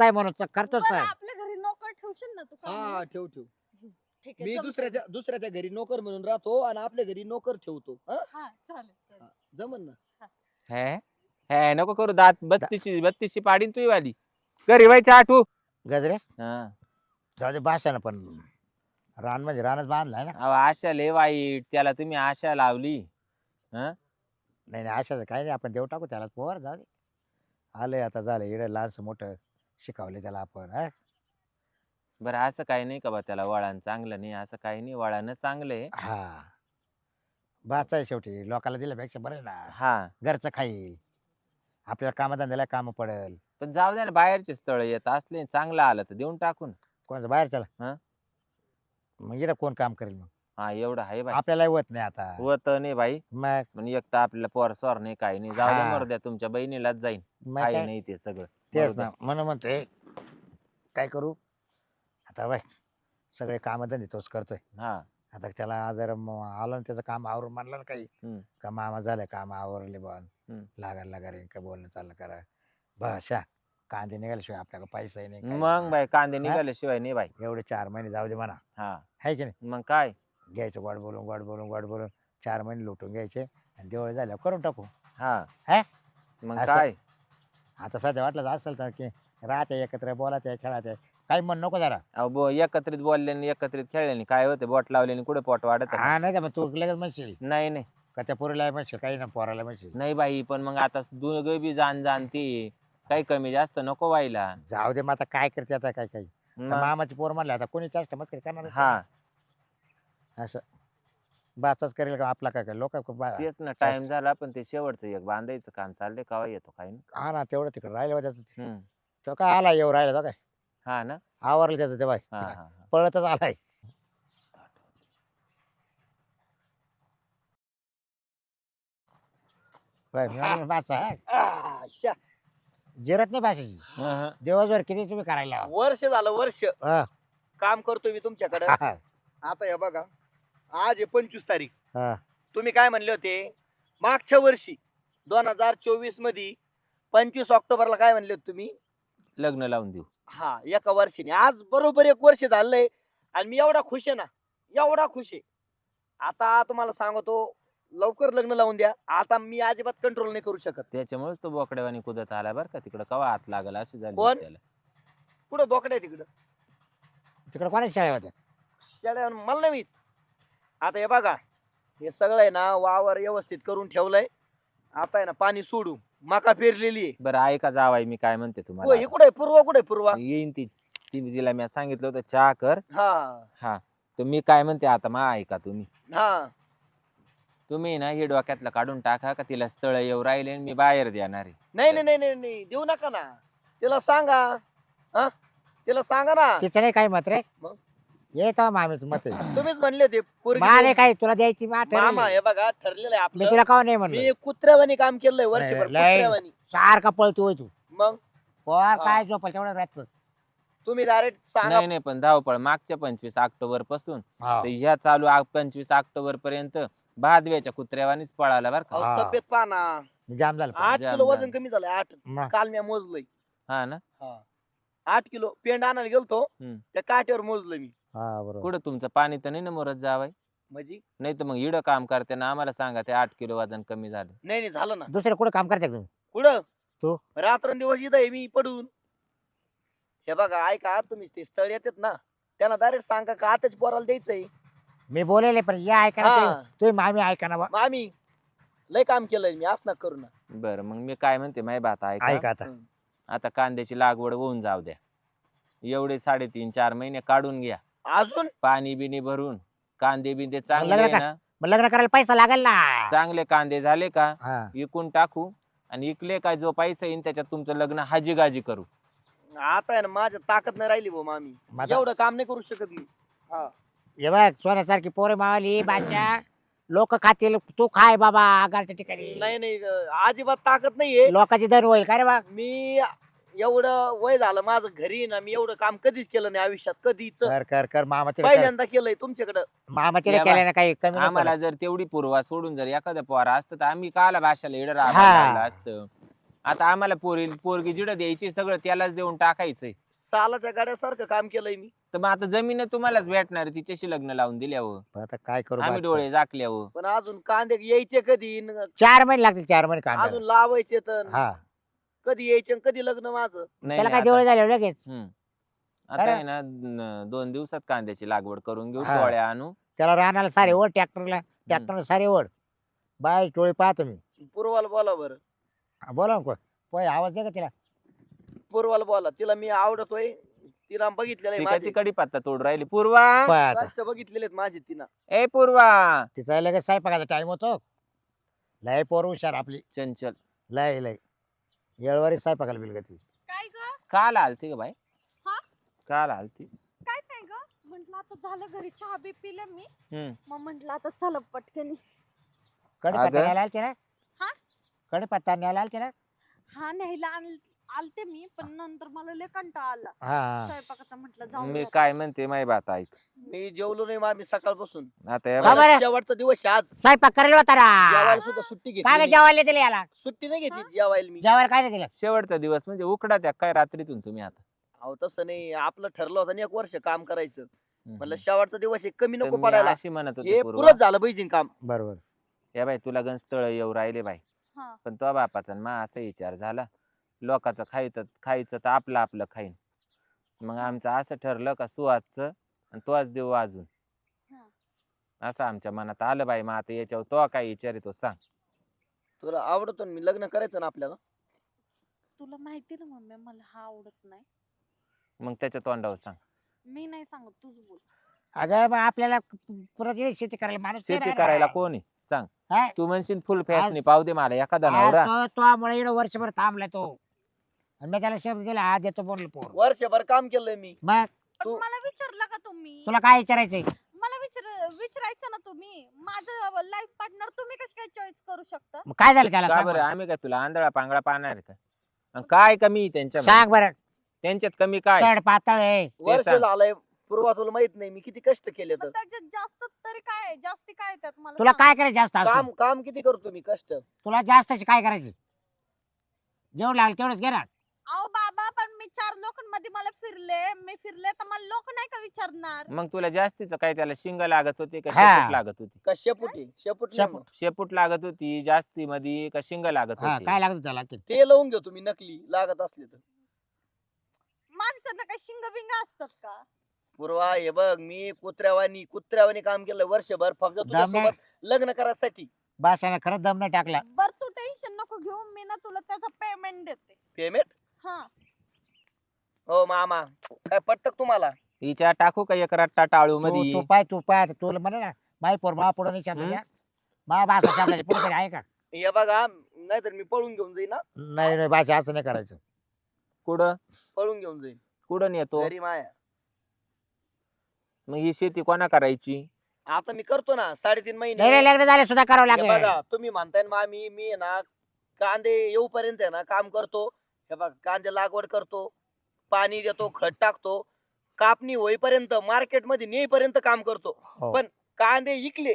आहे म्हणून करतो बरं, सर. आपल्या घरी नोकर ठेवशील ना तू हा कामाला? ठेव ठेव. ठीक आहे मी जमतंय. दुसऱ्याच्या घरी नोकर म्हणून राहतो आणि आपल्या घरी नोकर ठेवतो. हा? हा चालेल चालेल. जमन ना. हे हे नको करू दात बत्तीशी पाडीन तू वाली घरी व्हायची आठवू. गजरे हा जाऊ दे बासा ना पण रान म्हणजे रानच बांधलाय ना. अहो, आशा लय वाईट त्याला तुम्ही आशा लावली. हा नाही नाही अशाच काही नाही आपण देऊ टाकू त्याला पोर जाऊ दे. आलंय आता झालं इकडे लहानसं मोठं शिकवले त्याला आपण हा. बरं असं काही नाही का बा त्याला वळण चांगलं नाही असं काही नाही वळण चांगलं आहे. हा बाचा आहे शेवटी लोकाला दिल्यापेक्षा बरं आहे ना. हा घरचं खाईल आपल्याला कामधंद्याला काम पडेल. पण जाऊ द्या ना बाहेरचे स्थळ येत असले चांगलं आलं तर देऊन टाकून. कोणाचं बाहेर चला हा मग इकडे कोण काम करेल मग हा एवढं आहे बाई. आपल्याला होत नाही आता होत नाही बाई मग पण एक तर आपल्याला पोर सोर नाही काही नाही जाऊ द्या हा. मरू द्या तुमच्या बहिणीलाच जाईन. मग काही काय? नाही ते सगळं तेच मरू द्या. ना म्हणून म्हणतोय काय करू आता बाय सगळे कामधंदे तोच करतोय. हा आता त्याला जर आलं ना त्याचं काम आवरून म्हणलं ना काही हम्म. का मामा झालं काम आवरले बन हम्म. लागायला लागा का बोलणं चाललं करा भाषा कांदे निघाल्याशिवाय आपल्याला पैसाही नाही काही मग नाही. बाई कांदे हा? निघाल्याशिवाय नाही बाई. एवढे 4 महिने जाऊ दे म्हणा हा आहे की नाही मग काय घ्यायचं गोड बोलून 4 महिने लुटून घ्यायचे आणि दिवाळी झाल्यावर करून टाकू. हा हा? मग असं- काय आता सध्या वाटलं असेल तर की राहते एकत्र बोलायचं खेळायचं काही म्हण नको जरा. अहो एकत्रित बोलल्याने एकत्रित खेळल्याने काय होते बोट लावल्याने कुठे पोट वाढत हा नाही तर मग तू लगेच म्हणशील नाही नाही का त्या पोरीला म्हणशील काही ना पोराला म्हणशील. नाही बाई पण मग आता दोघं बी जाण ती काही कमी जास्त नको व्हायला. जाऊ दे मग आता काय करते आता काय काही आता मग मामाची पोर म्हणलं आता कोणी जास्त मत करणार हा असं बाचाच करेल का आपला काय काय लोक तेच ना टाइम झाला पण ते शेवटचं एक बांधायचं काम चाललंय केव्हा येतो काही नाही. हा ना तेवढं तिकडे राहिलं बा त्याचं. हम्म. तो काय आला येऊ राहिला तो काय हा ना आवरलं त्याचं ते बाय हा हा हा. पळतच आलाय. बाय, मी म्हणलं बाचा शा. जिरत नाही भाषेची हा, हा. दिवसभर किती तुम्ही करायला लावा. वर्ष झालं वर्ष हा, काम करतोय मी तुमच्याकडे. हा, आता हे बघा आज आहे 25 तारीख. हा. तुम्ही काय म्हणले होते मागच्या वर्षी 2024 मध्ये 25 ऑक्टोबरला काय म्हणले होते तुम्ही? लग्न लावून देऊ. हा एका वर्षाने आज बरोबर 1 वर्ष झालंय आणि मी एवढा खुश आहे ना एवढा खुश आहे. आता तुम्हाला सांगतो लवकर लग्न लावून द्या. आता मी अजिबात कंट्रोल नाही करू शकत. त्याच्यामुळेच तो बोकड्यावानी कुदत आला बरं का तिकडं कवा हात लागला अशी झाली कोण? त्याला. कुठं बोकडे तिकडं तिकडे कोणाच्या शाळा होत्या शेळ्या मला नाही माहित. आता हे बघा हे सगळं आहे ना वावर व्यवस्थित करून ठेवलंय. आता आहे ना पाणी सोडू मका पेरलेली आहे. बरं ऐका जावाई मी काय म्हणते हो, तुम्हाला हे कुठे पूर्वा कुठे पूर्वा? येईन ती तिला मी सांगितलं होतं चहा कर. हा हा तर मी काय म्हणते आता मा ऐका तुम्ही हा तुम्ही ना हे डोक्यातलं काढून टाका का तिला स्थळ येऊ राहिले आणि मी बाहेर देणार आहे. नाही नाही नाही नाही नाही देऊ नका ना. तिला सांगा हा तिला सांगा ना. तिचं नाही काही मत रे मग? येतो मामीच मत आहे. तुम्हीच म्हणले होते पोरगी माने देऊ. काय तुला द्यायची मामा हे बघा ठरलेलं आहे मी आपलं. तुला का नाही म्हणलं मी कुत्र्यावानी काम केलंय वर्षभर लय- कुत्र्यावानी. सारखा पळतो होय तू मग पोर काय झोपल तेवढं राहत. तुम्ही डायरेक्ट सांगा. नाही नाही पण धावपळ मागच्या 25 ऑक्टोबर पासून तर ह्या चालू 25 ऑक्टोबर पर्यंत भादव्याच्या कुत्र्यावानीच पळाला बरं का. अहो, हा. तब्येत पाना जाम झालं 8 जाम किलो वजन झालं. कमी झालंय. 8 मग. काल मी मोजलंय. हा ना 8 किलो पेंड आणायला गेलतो हम्म. त्या काट्यावर मोजलं मी. हा बरोबर कुठं तुमचं पाणी तर नाही ना मोरत जावाय म्हणजे नाही तर मग इडं काम करते ना आम्हाला सांगा ते 8 किलो वजन कमी झालं. नाही नाही झालं ना. दुसरं कुठं काम करते का तुम्ही कुठं तू? रात्रंदिवस इथं आहे मी पडून. हे बघा ऐका तुम्ही ते स्थळ येतात ना त्यांना डायरेक्ट सांगा का आताच पोराला द्यायचंय. मी बोलेले पण या ऐका हा. तुम्ही मामी ऐका ना बा. मग आम्ही लय काम केलंय मी असं नका करू ना. बरं मग मी काय म्हणते माही बात ऐका ऐका आता हम्म. आता कांद्याची लागवड होऊन जाऊ द्या. एवढे 3.5-4 महिने काढून घ्या अजून पाणी बिनी भरून कांदे बिंदे चांगले लग्न आहे का? ना मग लग्न करायला पैसा लागेल ना. चांगले कांदे झाले का हा. विकून टाकू आणि इकले का जो पैसा येईन त्याच्यात तुमचं लग्न हाजीगाजी करू. आता आहे ना माझ्या ताकद नाही राहिली भाऊ मामी. माझा- एवढं काम नाही करू शकत मी. हा हे बघ सोन्यासारखी पोरे मावाली बाच्या लोक खातील तू खाय बाबा आगारच्या ठिकाणी नाही नाही अजिबात ताकद नाहीये. लोकांची दर होईल का रे बा. मी एवढं वय झालं माझं घरी ना मी एवढं काम कधीच केलं नाही आयुष्यात कधीच. कर कर कर मामाचे पहिल्यांदा केलंय तुमच्याकडं. मामाचे या बा. केले ना काही कमी नको आम्हाला जर तेवढी पूर्वा सोडून जर एखाद्या पोरा असतं तर आम्ही काला भाषाला इडं हा. राहायला असतं. आता आम्हाला पोरगी जिडं द्यायची सगळं त्यालाच देऊन टाकायचंय. सालाच्या गाड्यासारखं काम केलंय मी. तर मग आता जमीन तुम्हालाच भेटणार आहे, तिच्याशी लग्न लावून दिल्यावर पण आता काय करू आम्ही बाकी? डोळे झाकल्यावर. पण अजून कांदे यायचे कधी 4 महिने लागतील, 4 महिने काम अजून लावायचे तर हा कधी यायचे आणि कधी लग्न माझं. नाही त्याला काय नाही, दिवाळी झाली लगेच. आता अरे. आहे ना 2 दिवसात कांद्याची लागवड करून घेऊ, हा. टोळ्या आणू. त्याला रानाला सारे ओढ, ट्रॅक्टरला सारे ओढ. बाय टोळी पाहतो मी. पूर्वाला बोला बरं. बोला ना कोण. होय, आवाज दे का तिला. पूर्वाला बोला, तिला मी आवडतोय. तिला बघितलेलं ती आहे काय माझे ती कडीपत्ता तोड राहिली. पूर्वा, पाय आता. कष्ट बघितलेले आहेत माझे तिनं. ए पूर्वा. तिचा लगेच स्वयंपाकाचा टाइम होतो. लय पोर हुशार आपली. चंचल लय येळवारी स्वयंपाकाला बिलगती. काय ग काल आलती ग बाई. हा? काल आलती. काय नाही ग म्हंटल आता झालं घरी चहा बी पिले मी. हम्म. मग म्हंटल आता चल पटकनी. कडीपत्ता अगं. न्यायला आलते ना. हा? कडीपत्ता न्यायला आलते ना. हा न्यायला आलते मी पण नंतर मला लय कंटाळा आला हा स्वयंपाकाचा. म्हटलं जाऊ मी दे काय म्हणते माही बात ऐक. मी जेवलो नाही मामी सकाळपासून. आता या का बाई- बरं? शेवटचा दिवस आहे आज. स्वयंपाक करायला होता जेवायला ना. सुद्धा सुट्टी काय घेतली. जेवायला दिले याला. सुट्टी नाही घेतली जेवायला मी. जेवायला काय नाही दिलं. शेवटचा दिवस म्हणजे उकडा त्या काय रात्रीतून तुम्ही आता. अहो तसं नाही, आपलं ठरलं होतं ना 1 वर्ष काम करायचं. म्हणलं हम्म. शेवटचा दिवस आहे, कमी तर नको मी पडायला. अशी म्हणत होते हे पूर्वा. पुरत झालं पाहिजे काम. बरोबर. या बाई तुला गंजतळ येऊ राहिले बाई. हा. पण तो बापाचा मा असा विचार झाला, लोकांचं खायचं तर आपलं खाईन. मग आमचं असं ठरलं का सुहासचं आणि तोच देऊ अजून. हा. असं आमच्या मनात आलं बाई. मग आता याच्यावर तो काय विचार आहे तो सांग. तुला आवडतो ना, मी लग्न करायचं ना आपल्याला. तुला माहिती ना मम्मी मला हा आवडत नाही. मग त्याच्या तोंडावर सांग. मी नाही सांगत तूच बोल. अगं मग आपल्याला परत येईल शेती करायला माणूस नाही शेती राहिला. करायला कोण आहे सांग. हा? तू म्हणशील फुल फॅशनी पाहू दे मला एखादा नवरा. तो मुळे इकडं वर्षभर थांबलाय तो. आणि मी त्याला शब्द दिला हा देतो बोललो पोर. वर्षभर काम केलंय मी. मग पण तू- मला विचारलं का तुम्ही? तुला काय विचारायचंय. मला विचारायचं ना तुम्ही. माझं लाईफ पार्टनर तुम्ही कशी काय चॉईस करू शकता? मग काय झालं त्याला का सांग बरं बरं. आम्ही काय तुला आंधळा पांगळा पाहणार आहे का? आणि काय कमी आहे त्यांच्या सांग बरं. त्यांच्यात कमी काय? चढ पातळ आहे. वर्ष सांग. झालंय पूर्वा, तुला माहित नाही मी किती कष्ट केले तर. पण त्याच्यात जास्त तरी काय आहे? जास्ती काय आहे त्यात मला तुला सांगा. काय करायचं जास्त अजून? काम काम किती करतो मी कष्ट. तुला जास्तच काय करायचं. जेवढं लागलं तेवढंच घे ना. अहो बाबा पण मी 4 लोकांमध्ये मला मी फिरले तर मला लोक नाही का विचारणार? मग तुला जास्तीच काय त्याला शिंग लागत होते का हा. शेपूट लागत होती? का शेपुटी शेपूट नाही शेपूट. मग. शेपूट लागत होती जास्ती मध्ये का शिंग लागत हा होती? काय लागतं त्याला. ते लावून घेऊ तुम्ही नकली लागत असले तर. माणसांना काही शिंग बिंग असतात का? पूर्वा हे बघ, मी कुत्र्यावानी काम केलं वर्षभर फक्त तुझ्यासोबत लग्न करायसाठी. बाशाने खरंच दम नाही टाकला. बर तू टेन्शन नको घेऊ. मी ना तुला त्याचा पेमेंट देते. पेमेंट? हा. हो मामा, काय पटत तुम्हाला? हिच्या टाकू का एक रट्टा टाळू तू मध्ये? तू पाय तुला म्हणे ना माई पोर मा पुढे नाही शब्द द्या. मा भाषा शब्दाची पुढे तरी आहे का. हे बघा, नाहीतर मी पळून घेऊन जाईन ना. नाही भाषा असं नाही करायचं. कुठं पळून घेऊन जाईन कुठं नेतो? घरी माया. मग ही शेती कोणा करायची? आता मी करतो ना 3.5 नाही महिने. रे, लग्न झाले सुद्धा करावं हे लागेल. बघा, तुम्ही म्हणताय ना मामी, मी आहे ना कांदे येऊपर्यंत आहे ना काम करतो. हे बघा, कांदे लागवड करतो, पाणी देतो, खत टाकतो, कापणी होईपर्यंत मार्केट मध्ये नेईपर्यंत काम करतो. हो. पण कांदे इकले,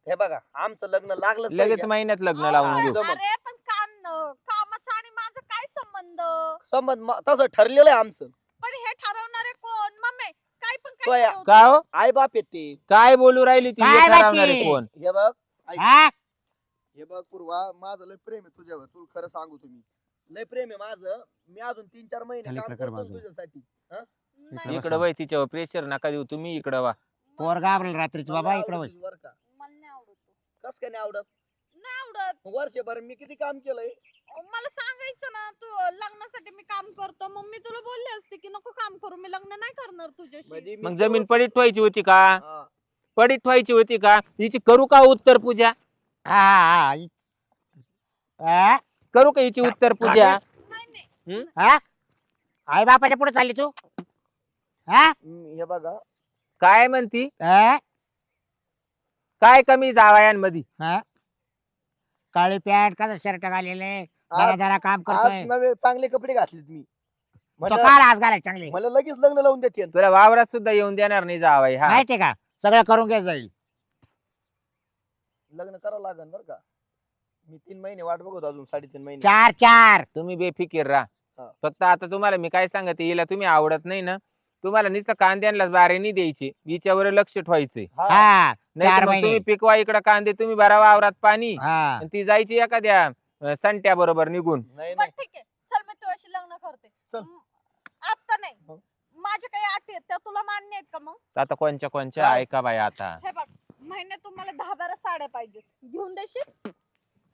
हे बघा आमचं लग्न लागलंच लगेच पाहिजे. महिन्यात लग्न अहो, लावून घेऊ. जमलं. अरे पण कामाचा आणि माझा काय संबंध? संबंध तसं ठरलेलं आहे आमचं. पण हे ठरवणारे कोण? मम्मी काय पण तो काय या- ठरवतो? का हो? आई बाप आहेत ते. काय बोलू राहिली ती? काय हे ठरवणारे माहिती? कोण? हे बघ, ऐक. हा? हे बघ पूर्वा, माझं लय प्रेम आहे तुझ्यावर. तुला खरं सांगू, तुम्ही लय प्रेम आहे माझं. मी अजून 3-4 महिने त्याला काम इकडं कर करतो बाजूला. तुझ्यासाठी. नाही, इकडं वय तिच्यावर प्रेशर नका देऊ तुम्ही. इकडं वा. पोर घाबरेल रात्रीची बाबा इकडे होय. बरं का? मला नाही आवडत. कस काय नाही आवडत? नाही आवडत. वर्षभर मी किती काम केलंय. मला सांगायचं ना तू लग्नासाठी मी काम करतो. मग मी तुला बोलले असते की नको काम करू, मी लग्न नाही करणार तुझ्याशी. म्हणजे मी मग जमीन पडीत ठेवायची होती का? हा. पडीत ठेवायची होती का? हिची करू का उत्तर पूजा? हा हा हा. करू का हिची उत्तर पूजा? नाही नाही. हा? आई बापाच्या पुढे चालली तू. हा? हे बघा, काय म्हणती? हा? काय कमी जावयांमध्ये? हा? काळी पॅन्ट कसं शर्ट घालेले आज जरा काम आज करतोय. नवे चांगले कपडे घातलेत मी. तो म्हणलं काल आज घालाय चांगले मला लगेच लग्न लावून देते. तुला वावरात सुद्धा येऊन देणार नाही जावाई. हा माहितीये का. सगळं करून घ्यायचं जाईल. लग्न करावं लागेल बरं का. मी 3 महिने वाट बघतो अजून 3.5 महिने. 4 तुम्ही बेफिकीर राहा. हा. फक्त आता तुम्हाला मी काय सांगते, हिला तुम्ही आवडत नाही ना, तुम्हाला नुसतं कांद्यांना बारे नाही द्यायचे, हिच्यावर लक्ष ठेवायचे. हा. हा नाही 4 तर मग महिने. तुम्ही पिकवा इकडे कांदे, तुम्ही भरा वावरात पाणी, हा आणि ती जायची एखाद्या संट्या बरोबर निघून. नाही बरं नाही ठीक आहे, चल मी तुझ्याशी लग्न करते. चल. आता नाही, मग? माझ्या काही अटी आहेत त्या तुला मान्य आहेत का मग? आता कोणच्या काय? ऐका बाई आता. हे बघ, महिन्यात तुम्हाला 10-12 साड्या पाहिजेत, घेऊन देशील?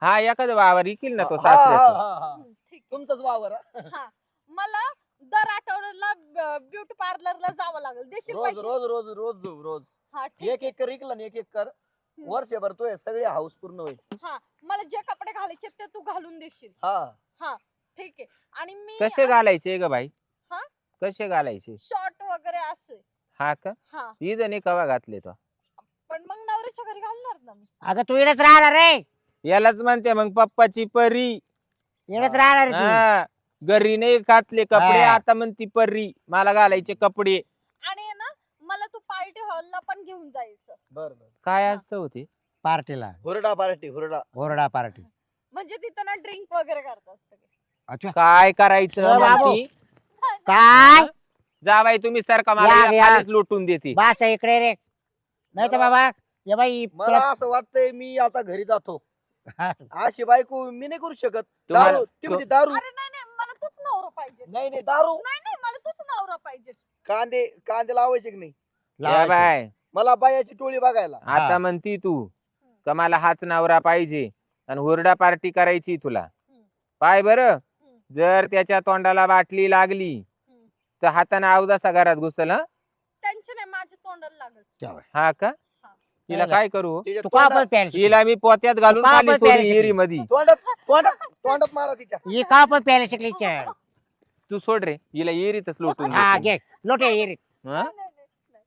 हा एखादं वावर इकील ना तो हा, हा, सासऱ्याचं. हा, हा. ठीक तुमचंच वावर हा. आहे. हा, मला दर आठवड्याला ब्युटी पार्लरला जावं लागेल, देशील रोज पैसे? रोज रोज रोज जाऊ रोज. हा ठीक एक एक कर इकला आणि एक एक कर. वर्षभर तो सगळे हाऊस पूर्ण होईल. हा, मला जे कपडे घालायचे ते तू घालून देशील. हा ठीक आहे. आणि मी कसे घालायचे ग बाई? हा? कसे घालायचे? शॉर्ट वगैरे असे. हा का? हा, ईद नाही कवा घातले तो? पण मग नवऱ्याच्या घरी घालणार ना मी. अगं तू इकडेच राहणार रे, यालाच म्हणते मग पप्पाची परी. इकडेच राहणार रे तू. हा, घरी नाही घातले कपडे, हा. आता म्हणती परी मला घालायचे कपडे. आणि आहे ना, मला तू पार्टी हॉलला पण घेऊन जायचं. बर बर. काय असतं होते? पार्टीला हुरडा पार्टी हुरडा. ओरडा पार्टी. म्हणजे तिथं ना ड्रिंक वगैरे करतात सगळे. अच्छा काय करायचं ओ बाबू. म्हणती? काय जावाई तुम्ही सारखा या, मला या. खालीच लुटून देते. बास इकडे रे, नाही तर बाबा ये बाई मला असं वाटतंय मी आता घरी जातो. हा. अशी बायको मी नाही करू शकत. तुम्हाला- दारू ती म्हणते दारू. अरे नाही नाही, मला तूच नवरा पाहिजे. नाही नाही दारू. नाही नाही, मला तूच नवरा पाहिजे. कांदे कांदे लावायचे की नाही? या लावायची. बाय, मला बायाची टोळी बघायला. हा. आता म्हणती तू का मला हाच नवरा पाहिजे आणि हुरडा पार्टी करायची तुला. पाय बर, जर त्याच्या तोंडाला बाटली लागली तर हाताने अवदासा घरात घुसल. हं? टेन्शन आहे, माझ्या तोंडाला लागल. तेव्हा. हा का? तिला काय करू? तिच्या तू का तोंडात पण प्यायला हिला मी पोत्यात घालून तू का खाली पण सोडी प्यायला हिरी मध्ये. तोंडात मारा तिच्या. ही का पण प्यायला शिकली चल. तू सोड रे, हिला इरीतच लुटून हा देते. घे लोटे ये रे. हं? नाही, नाही, नाही.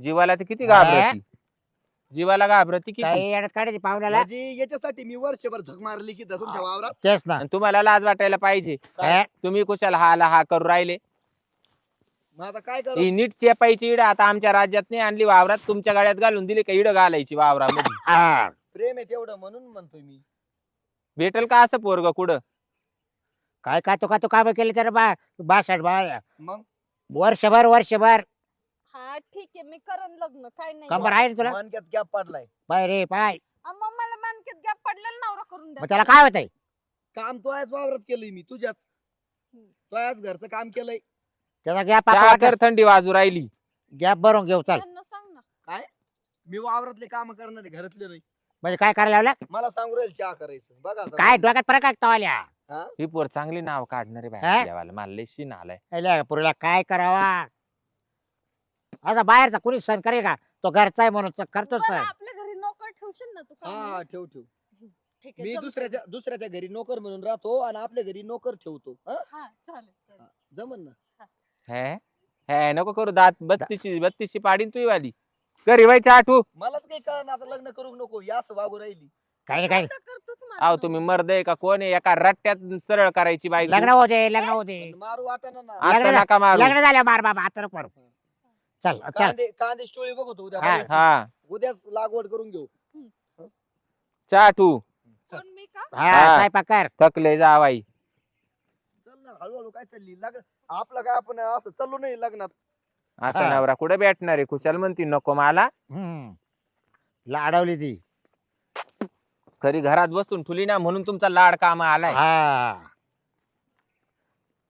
जीवाला तर किती घाबरती, जीवाला घाबरती किती. काही येड्यात काढायची पाहुण्याला. म्हणजे याच्यासाठी मी वर्षभर झक मारली की तुमच्या वावरात. तेच ना. आणि तुम्हाला लाज वाटायला पाहिजे. काय? तुम्ही कुशाला हा करू राहिले. मग आता काय करू? ही नीट चेपायची इड आता आमच्या राज्यात नाही आणली वावरात, तुमच्या गाड्यात घालून दिली का इड घालायची वावरामध्ये. हा. प्रेम आहे तेवढं म्हणून म्हणतोय मी. भेटल का असं पोरग कुठं? काय का तू काम केले तर बा 62 बा मग वर्षभर हा ठीक आहे, मी करण लग्न, काय नाही. कंबर आहे ना तुला मानक्यात गॅप पडलाय. पाय रे पाय. मग मला मानकेत गॅप पडलेला नवरा करून द्या. मग त्याला काय होतंय? काम तो आज वावरात केलंय मी तुझ्याच. तो आज घरचं काम केलंय. त्याला गॅप चहा कर, थंडी वाजू राहिली. गॅप भरून घेऊ चल. त्यांना सांग ना. मी वावरातले काम करणार आहे, घरातले नाही. म्हणजे काय करायला लावलं? मला सांगू राहील चहा करायचं बघा आता. काय डोक्यात फरक काय तवाल्या? ही पोर चांगली नाव काढणारे हा? बाय देवाला, मला लय शीन आलाय. पुरीला काय करावा? आता बाहेरचा कुणी सण करेल का? तो घरचा आहे म्हणून तो करतोच बरं, सण. आपल्या घरी नोकर ठेवशील ना तू हा कामाला? ठेव ठेव. ठीक आहे, मी जमतं. दुसऱ्याच्या घरी नोकर म्हणून राहतो आणि आपल्या घरी नोकर ठेवतो. हा? हा चालेल चालेल. जमन ना. हे नको करू, दात 32ची पाडीन तुझी वाली. घरी व्हायची आठवू. मलाच काही कळलं आता लग्न करू नको यास वागू राहिली. काही नाही काही आता करतोच माझं अहो तुम्ही मर्द आहे का कोण आहे? एका रट्ट्यात सरळ करायची बाई. लग्न होते लग्न होते. मारू वाटाणा ना. आता लग्न- नका मारू. लग्न झाल्या मार बाबा आता नको मारू. चल चल. कांदे स्टोळी बघतो उद्या हा. बाहेरची. हा, उद्याच लागवड करून घेऊ. चहा ठू. पण मी का? हा हा. काय पकार. थकले जावाई. चल ना हळूहळू काय चालली लग्न आपलं काय आपण असं चाललो नाही लग्नात. असा हा. नवरा कुठे भेटणार आहे? खुशाल म्हणती नको मला. लाडवली ती. खरी घरात बसून ठुली ना म्हणून तुमचा लाड काम आलाय. हा